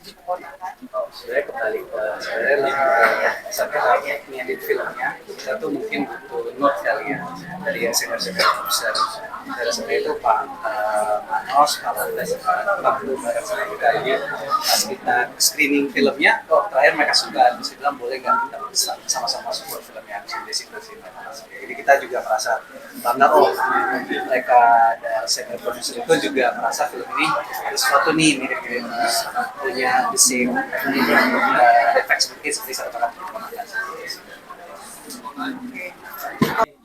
Oh, sebenarnya kembali ke sebenarnya lebih ke sampai lagi ngedit filmnya kita tuh mungkin butuh note kali ya dari yang senior produser. Dari sebenarnya itu Pak Manos, Pak Lantas, Pak Lu bareng sama kita ini pas kita screening filmnya, kok terakhir mereka suka terus kita bilang boleh nggak kita sama-sama support filmnya di situ sih. Jadi kita juga merasa bangga oh mereka ada senior producer itu juga merasa film ini ada sesuatu nih mirip-mirip punya the same efek seperti satu kakak keponakan.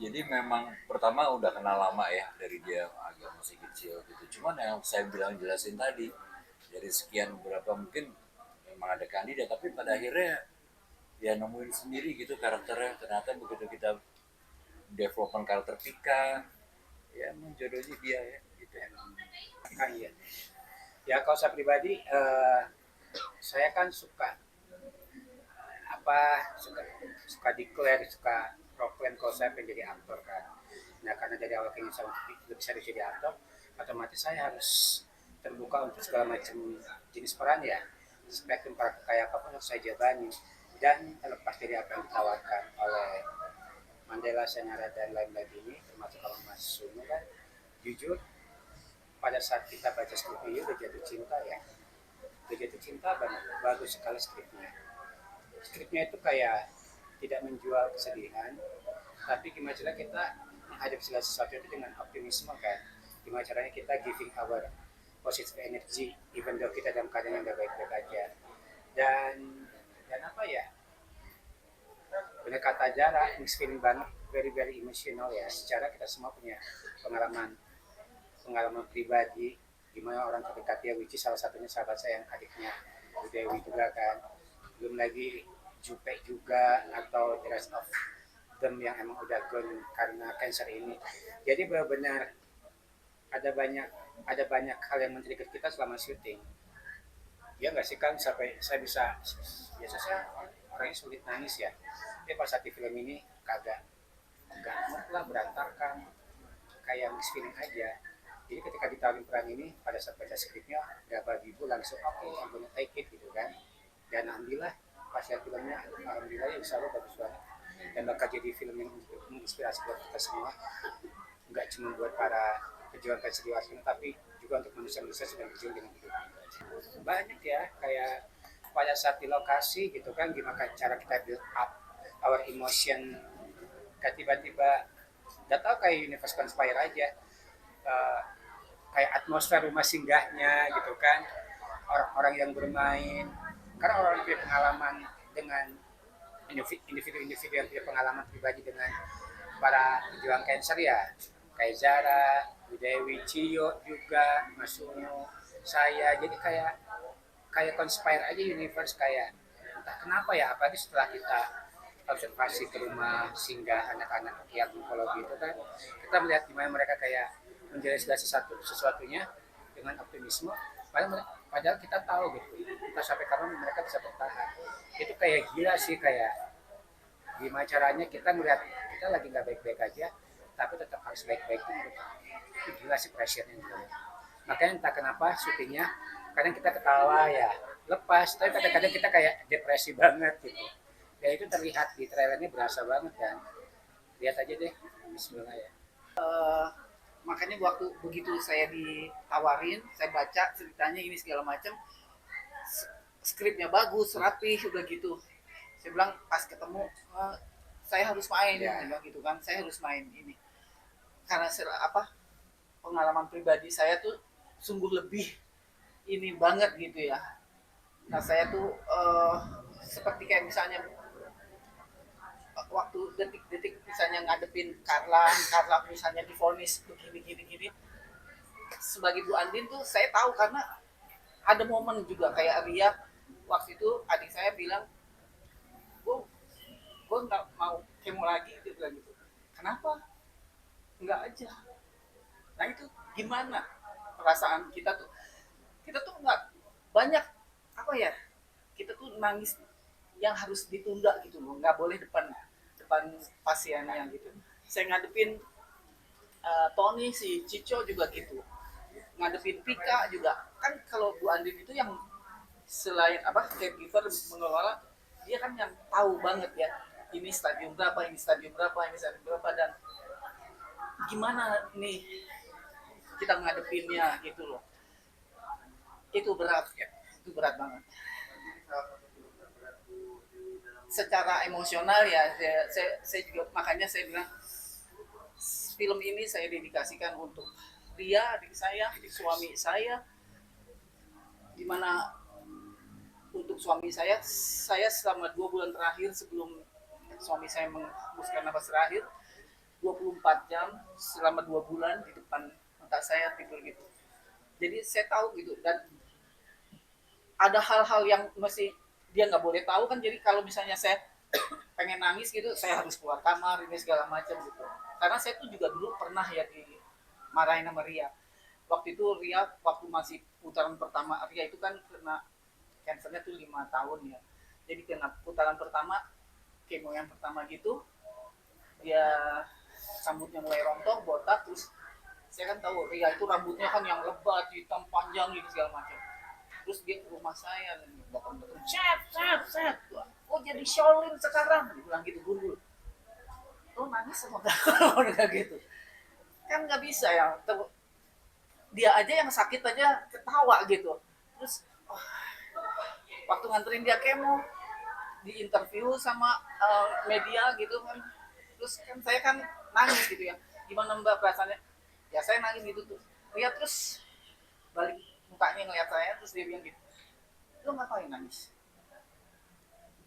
Jadi memang pertama udah kenal lama ya dari dia agak masih kecil gitu. Cuman yang saya bilang jelasin tadi dari sekian berapa mungkin memang ada kandidat tapi pada akhirnya ya nemuin sendiri gitu karakternya. Ternyata begitu kita development karakter Pika ya emang jodohnya dia ya gitu ya. Ah, iya. Ya kalau saya pribadi, saya kan suka apa suka suka declare, suka proklaim kalau saya pengen jadi aktor kan. Nah karena dari awal keinginan saya lebih serius jadi aktor, otomatis saya harus terbuka untuk segala macam jenis peran ya. Spektrum karakter kayak apapun harus saya jalani dan terlepas dari apa yang ditawarkan oleh Mandela, Senara dan lain-lain ini, termasuk kalau Mas Sunu kan, jujur pada saat kita baca skrip ini udah jatuh cinta ya, udah jatuh cinta banget, bagus sekali skripnya. Skripnya itu kayak tidak menjual kesedihan, tapi gimana cara kita menghadapi segala sesuatu itu dengan optimisme kan, gimana caranya kita giving our positive energy even though kita dalam keadaan yang gak baik-baik aja. Dan apa ya, benar kata Jara, mixed feeling banget, very very emotional ya. Secara kita semua punya pengalaman pengalaman pribadi gimana orang terdekat dia, which is salah satunya sahabat saya yang adiknya Bu Dewi juga kan, belum lagi Jupe juga atau the rest of them yang emang udah gone karena cancer ini. Jadi benar-benar ada banyak ada banyak hal yang men-trigger kita selama syuting. Ya nggak sih kan, sampai saya bisa, biasa saya orangnya sulit nangis ya, tapi pas saat di film ini kagak, nggak mood lah, berantakan, kayak mixed feeling aja. Jadi ketika ditawarin peran ini, pada saat baca skripnya gak bagi ibu langsung oke, I'm gonna take it gitu kan. Dan alhamdulillah pas lihat filmnya, alhamdulillah ya insya Allah bagus banget dan bakal jadi film yang menginspirasi buat kita semua, nggak cuma buat para pejuang versi dewasa tapi juga untuk manusia-manusia sedang berjuang dengan hidup. Banyak ya, kayak pada saat di lokasi gitu kan, gimana cara kita build up our emotion, kayak tiba-tiba gak tau kayak universe conspire aja. Eh, Kayak atmosfer rumah singgahnya gitu kan, orang-orang yang bermain, karena orang yang punya pengalaman dengan individu-individu yang punya pengalaman pribadi dengan para pejuang cancer ya, kayak Zara, Bu Dewi, Cio juga, Mas Uno, saya, jadi kayak kayak conspire aja universe, kayak entah kenapa ya, apalagi setelah kita observasi ke rumah singgah anak-anak yang onkologi itu kan, kita melihat gimana mereka kayak menjalani segala sesuatunya dengan optimisme, padahal kita tahu gitu kita sampai kapan mereka bisa bertahan. Itu kayak gila sih, kayak gimana caranya kita melihat kita lagi nggak baik-baik aja tapi tetap harus baik-baik, itu gila sih pressure-nya gitu. Makanya entah kenapa syutingnya kadang kita ketawa ya lepas, tapi kadang-kadang kita kayak depresi banget gitu. Ya itu terlihat di trailernya, berasa banget kan. Lihat aja deh, Bismillah ya. Makanya waktu begitu saya ditawarin, saya baca ceritanya ini segala macam, skripnya bagus, rapi, udah gitu. Saya bilang pas ketemu, saya harus main, ya. Gitu kan, saya harus main ini. Karena apa, pengalaman pribadi saya tuh sungguh lebih ini banget gitu ya. Nah saya tuh seperti kayak misalnya waktu detik-detik misalnya ngadepin Carla misalnya divonis begini, sebagai Bu Andin tuh saya tahu karena ada momen juga kayak Ria waktu itu, adik saya bilang gue nggak mau kemo lagi, dia bilang gitu. Kenapa nggak aja? Nah itu gimana perasaan kita tuh nggak banyak apa ya, kita tuh nangis yang harus ditunda gitu loh, nggak boleh depan depan pasien yang gitu. Saya ngadepin Tony, si Cico juga gitu, ngadepin Pika juga kan. Kalau Bu Andin itu yang selain apa caregiver mengelola, dia kan yang tahu banget ya ini stadium berapa, ini stadium berapa, ini stadium berapa, dan gimana nih kita ngadepinnya gitu loh. Itu berat ya, itu berat banget secara emosional ya. Saya juga makanya saya bilang film ini saya dedikasikan untuk Ria, adik saya, suami saya, dimana untuk suami saya selama 2 bulan terakhir sebelum suami saya menghembuskan nafas terakhir, 24 jam selama 2 bulan di depan mata saya tidur gitu. Jadi saya tahu gitu, dan ada hal-hal yang mesti dia nggak boleh tahu kan. Jadi kalau misalnya saya pengen nangis gitu, saya harus keluar kamar ini segala macam gitu. Karena saya tuh juga dulu pernah ya dimarahin sama Ria. Waktu itu Ria waktu masih putaran pertama, Ria itu kan kena cancernya tuh 5 tahun ya. Jadi kena putaran pertama, kemo yang pertama gitu, dia rambutnya mulai rontok, botak, terus saya kan tahu Ria itu rambutnya kan yang lebat, hitam, panjang gitu segala macam. Terus dia ke rumah saya dan datang-datang, set, oh jadi Shaolin sekarang, dia bilang gitu, gundul. Lo nangis sama kalau gitu, kan nggak bisa ya. Dia aja yang sakit aja ketawa gitu. Terus waktu nganterin dia kemo, di interview sama media gitu kan, terus kan saya kan nangis gitu ya. Gimana Mbak perasaannya? Ya saya nangis gitu tuh. Lihat terus balik mukanya ngeliat saya, terus dia bilang gitu, lo ngapain nangis?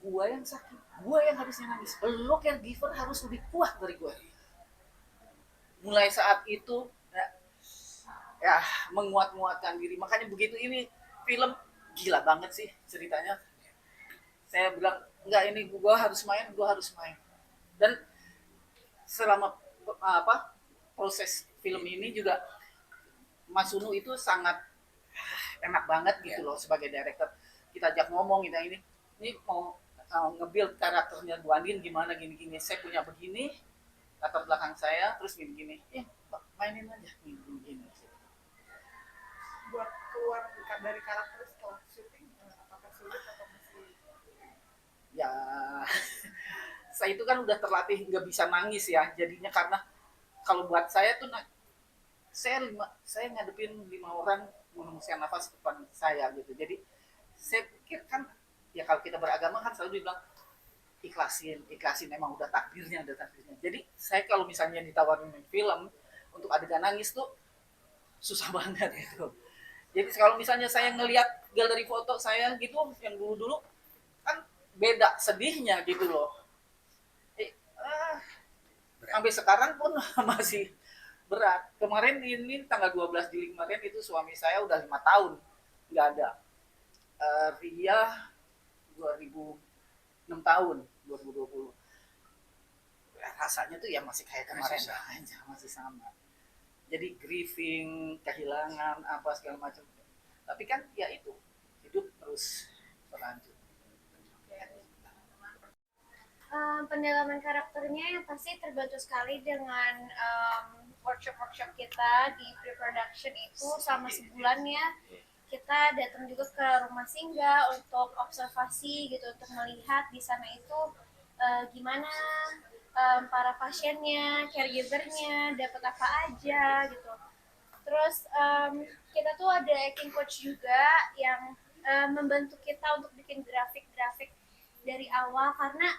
Gua yang sakit, gua yang harusnya nangis. Lo caregiver harus lebih kuat dari gua. Mulai saat itu ya menguat-nguatkan diri. Makanya begitu ini film gila banget sih ceritanya. Saya bilang enggak, ini gua harus main. Dan selama proses film ini juga Mas Sunu itu sangat enak banget gitu loh sebagai director. Kita ajak ngomong kita ini mau nge-build karakternya Bu Andin gimana, gini-gini. Saya punya begini, latar belakang saya, terus gini-gini. Mainin aja gini-gini. Buat keluar dari karakter setelah syuting, apakah sulit atau masih? Ya, saya itu kan udah terlatih nggak bisa nangis ya. Jadinya karena kalau buat saya tuh saya ngadepin 5 orang menghembuskan nafas depan saya gitu. Jadi saya pikir kan ya kalau kita beragama kan selalu dibilang ikhlasin, emang udah takdirnya. Jadi saya kalau misalnya ditawarin film untuk adegan nangis tuh susah banget gitu. Jadi kalau misalnya saya ngelihat galeri foto saya gitu yang dulu kan beda sedihnya gitu loh. Sampai sekarang pun masih berat. Kemarin ini tanggal 12 Juli kemarin itu suami saya udah 5 tahun nggak ada. Ria 6 tahun 2020. Rasanya tuh ya masih kayak kemarin aja, masih sama. Jadi grieving, kehilangan apa segala macam. Tapi kan ya itu hidup terus berlanjut. Pendalaman karakternya yang pasti terbantu sekali dengan workshop kita di pre-production itu selama sebulan ya. Kita datang juga ke rumah singgah untuk observasi gitu, untuk melihat di sana itu gimana para pasiennya, caregivernya dapat apa aja gitu. Terus kita tuh ada acting coach juga yang membantu kita untuk bikin grafik-grafik dari awal, karena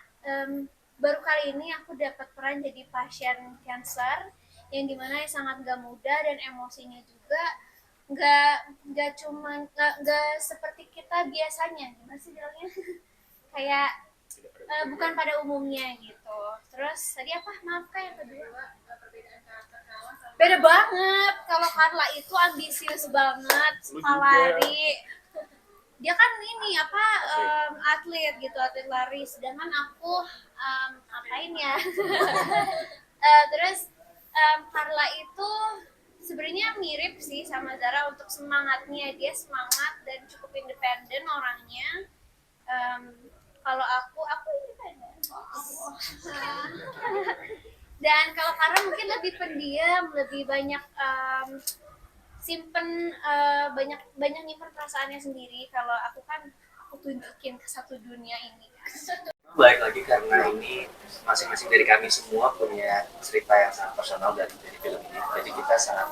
baru kali ini aku dapat peran jadi pasien cancer yang dimana sangat gak mudah, dan emosinya juga nggak seperti kita biasanya, gimana sih bilangnya, kayak bukan pada umumnya gitu. Terus tadi apa, maaf kak, yang kedua? Beda banget. Kalau Carla itu ambisius banget, suka lari. Dia kan ini atlet gitu, atlet lari. Sedangkan aku ngapain ya? Terus Carla itu sebenarnya mirip sih sama Zara untuk semangatnya. Dia semangat dan cukup independen orangnya. Kalau aku independen. Dan kalau Carla mungkin lebih pendiam, lebih banyak simpen banyak nyimpen perasaannya sendiri. Kalau aku kan tunjukin ke satu dunia ini. Balik lagi karena ini masing-masing dari kami semua punya cerita yang sangat personal dari film ini, jadi kita sangat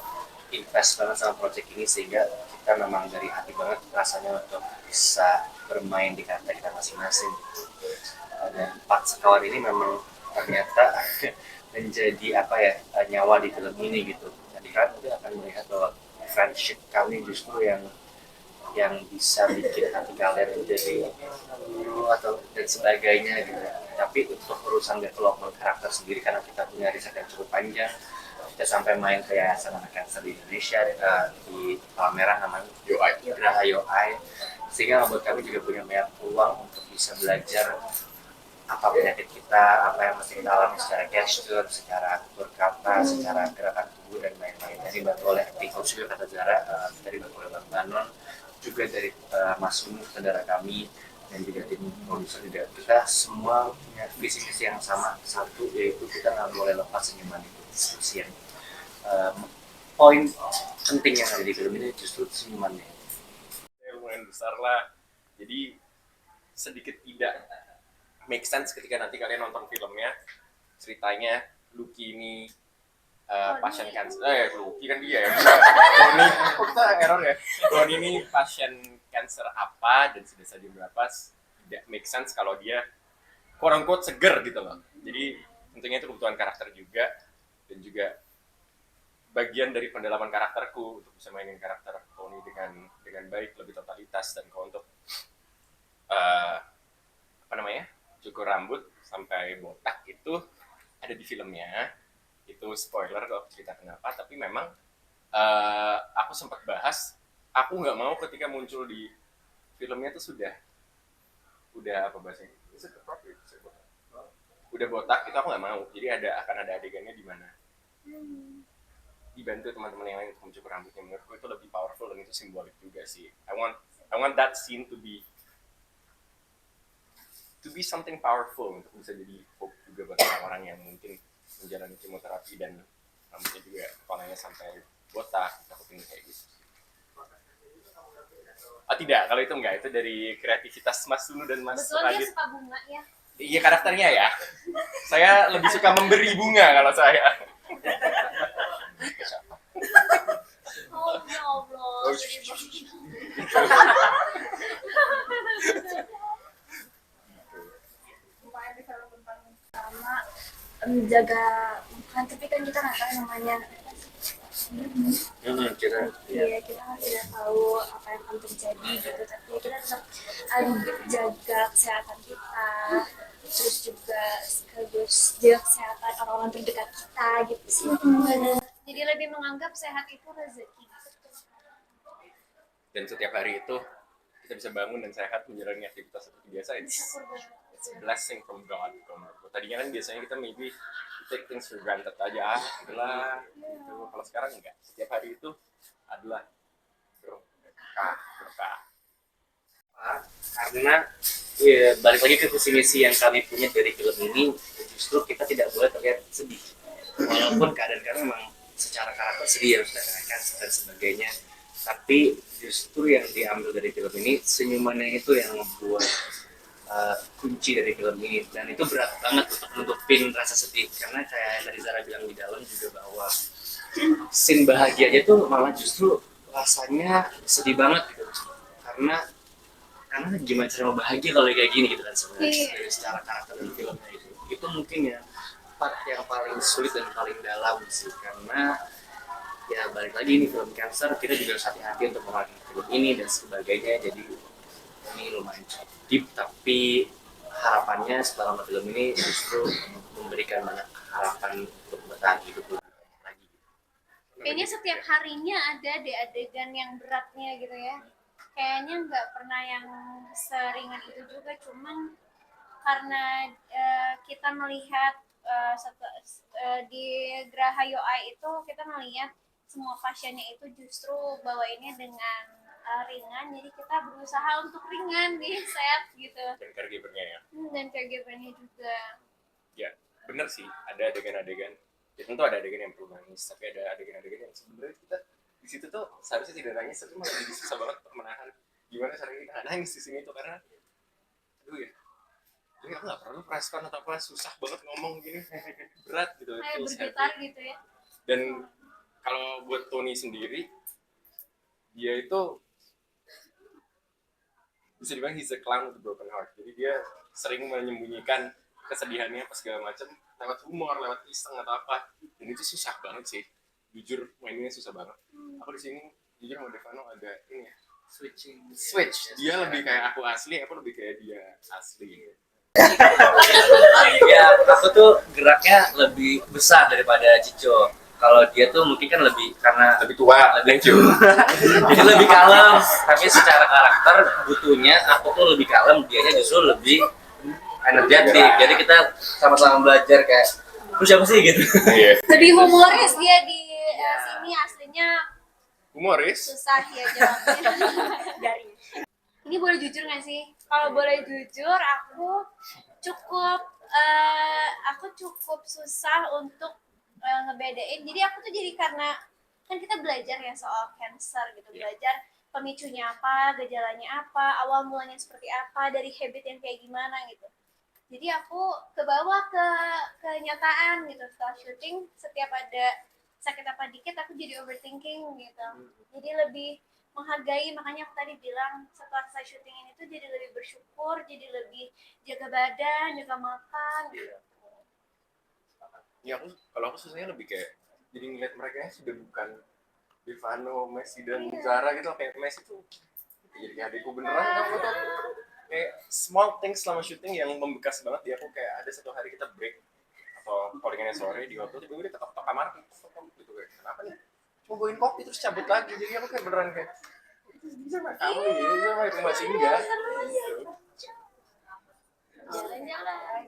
invest banget sama project ini sehingga kita memang dari hati banget rasanya untuk bisa bermain di karakter kita masing-masing. Dan Pak Sekawan ini memang ternyata menjadi apa ya, nyawa di film ini gitu. Jadi kan kita akan melihat bahwa friendship kami justru yang bisa bikin hati kalian menjadi atau dan sebagainya gitu. Tapi untuk urusan development karakter sendiri karena kita punya riset yang cukup panjang, kita sampai main ke Yayasan Anak Kanker di Indonesia di pameran namanya Geraha YOI, sehingga membuat kami juga punya banyak peluang untuk bisa belajar apa penyakit kita, apa yang mesti kita alami secara gesture, secara tutur kata, secara gerakan tubuh dan lain-lain. Jadi dibantu oleh acting coach juga kata Zara, dari dibantu oleh Bang Banon, juga dari Mas Sunu, saudara kami, dan juga tim produser juga. Kita semua punya visi-visi yang sama, satu yaitu kita nggak boleh lepas senyuman itu. Diskusi yang poin penting yang ada di film ini justru senyumannya. Lumayan besar lah, jadi sedikit tidak make sense ketika nanti kalian nonton filmnya. Ceritanya Lucky ini pasien cancer, Lucky kan dia ya, Tony, kok kita error ya, Tony ini pasien cancer apa dan sudah saja berapa, tidak make sense kalau dia quote unquote seger gitu loh. Jadi tentunya itu kebutuhan karakter juga, dan juga bagian dari pendalaman karakterku untuk bisa mainin karakter Tony dengan baik, lebih totalitas. Dan kalau untuk apa namanya, cukur rambut sampai botak itu ada di filmnya, itu spoiler kalau cerita kenapa. Tapi memang aku sempat bahas, aku nggak mau ketika muncul di filmnya itu udah apa bahasanya, udah botak, itu aku nggak mau. Jadi akan ada adegannya di mana dibantu teman-teman yang lain untuk mencukur rambutnya. Menurutku itu lebih powerful dan itu simbolik juga sih. I want that scene to be something powerful, untuk bisa jadi hope juga buat orang-orang yang mungkin menjalani kemoterapi dan rambutnya juga kepalanya sampai botak. Aku pengen kayak gitu. Tidak, kalau itu enggak, itu dari kreativitas Mas Sunu dan Mas Betul, dia Radit. suka bunga ya. Iya, karakternya ya. Saya lebih suka memberi bunga kalau saya. Oh ya Allah. Oh, sedih banget. lumayan di film tentang sama menjaga makan, tapi kan kita nggak tahu namanya. Kita Iya, kita kan tidak tahu apa yang akan terjadi gitu, tapi kita tetap jaga kesehatan kita, terus juga sekaligus jaga kesehatan orang-orang terdekat kita gitu sih. Jadi lebih menganggap sehat itu rezeki. Dan setiap hari itu kita bisa bangun dan sehat menjalani aktivitas seperti biasa. It's a blessing from God. Tadinya kan biasanya kita maybe take things for granted aja, itulah gitu. Kalau sekarang enggak, setiap hari itu adalah berkah. Karena ya, balik lagi ke visi misi yang kami punya dari film ini, justru kita tidak boleh terlihat sedih, walaupun keadaan kami memang secara karakter sedih, harus dikatakan dan sebagainya. Tapi justru yang diambil dari film ini, senyumannya itu yang membuat kunci dari film ini. Dan itu berat banget untuk menutupin rasa sedih, karena kayak dari Zara bilang di dalam juga bahwa scene bahagianya tuh malah justru rasanya sedih banget gitu, karena gimana cara mau bahagia kalau kayak gini gitu kan sebenarnya. Dari secara karakter dan filmnya itu mungkin ya part yang paling sulit dan paling dalam sih, karena ya balik lagi ini film cancer, kita juga harus hati-hati untuk menghargai film ini dan sebagainya. Jadi ini lumayan cukup deep, tapi harapannya setelah nonton film ini justru memberikan banyak harapan untuk bertahan hidup lagi. Kayaknya setiap harinya ada deh adegan yang beratnya gitu ya. Kayaknya nggak pernah yang seringan itu juga, cuman karena kita melihat di Geraha YOI itu kita melihat semua pasiennya itu justru bawainnya dengan ringan, jadi kita berusaha untuk ringan nih, sehat gitu. Dan caregivernya ya. Dan caregivernya juga. Ya, bener sih, ada adegan-adegan. Ya tentu ada adegan yang perlu nangis, tapi ada adegan-adegan yang sebenarnya kita di situ tuh seharusnya tidak nangis, tapi malah jadi susah banget untuk menahan gimana caranya kita nggak nangis di sini tuh, karena aduh ya jadi aku nggak perlu preskon atau apa, susah banget ngomong gini berat gitu, Kayak feels bergetar heavy. gitu ya. Dan kalau buat Tony sendiri dia itu bisa dibilang he's a clown with a broken heart, jadi dia sering menyembunyikan kesedihannya apa segala macam lewat humor, lewat iseng atau apa, dan itu susah banget sih, jujur mainnya susah banget. Aku di sini jujur sama Devano ada ini ya, switch, dia lebih kayak aku asli, aku lebih kayak dia asli. Ya, aku tuh geraknya lebih besar daripada Cico. Kalau dia tuh mungkin kan lebih karena Lebih tua, thank you. jadi lebih kalem. Tapi secara karakter butuhnya aku tuh lebih kalem, dianya justru lebih energetik. Jadi kita sama-sama belajar kayak lu siapa sih gitu. Iya. Lebih humoris dia di sini, aslinya Humoris. susah ya jawabnya. Dari Ini boleh jujur nggak sih? Kalau boleh jujur, aku cukup susah untuk ngebedain. Jadi aku tuh jadi karena kan kita belajar ya soal cancer gitu, belajar pemicunya apa, gejalanya apa, awal mulanya seperti apa, dari habit yang kayak gimana gitu. Jadi aku kebawa ke kenyataan gitu setelah syuting, setiap ada sakit apa dikit aku jadi overthinking gitu. Jadi lebih menghargai, makanya aku tadi bilang setelah saya syuting ini tuh jadi lebih bersyukur, jadi lebih jaga badan, jaga makan gitu. Ya kalau aku susahnya lebih kayak jadi ngeliat mereka sudah bukan Devano, Messi dan Zara gitu, kayak Messi tuh jadi kayak adikku beneran. Aku tuh kayak small things selama syuting yang membekas banget di aku, kayak ada satu hari kita break atau callingannya sore di hotel, tiba-tiba dia ketok kamar gitu, kayak kenapa nih, cuma bawain kopi terus cabut lagi, jadi aku kayak beneran kayak bisa sama kamu ya, bisa sama rumah singgah gitu. Jalan-jalan.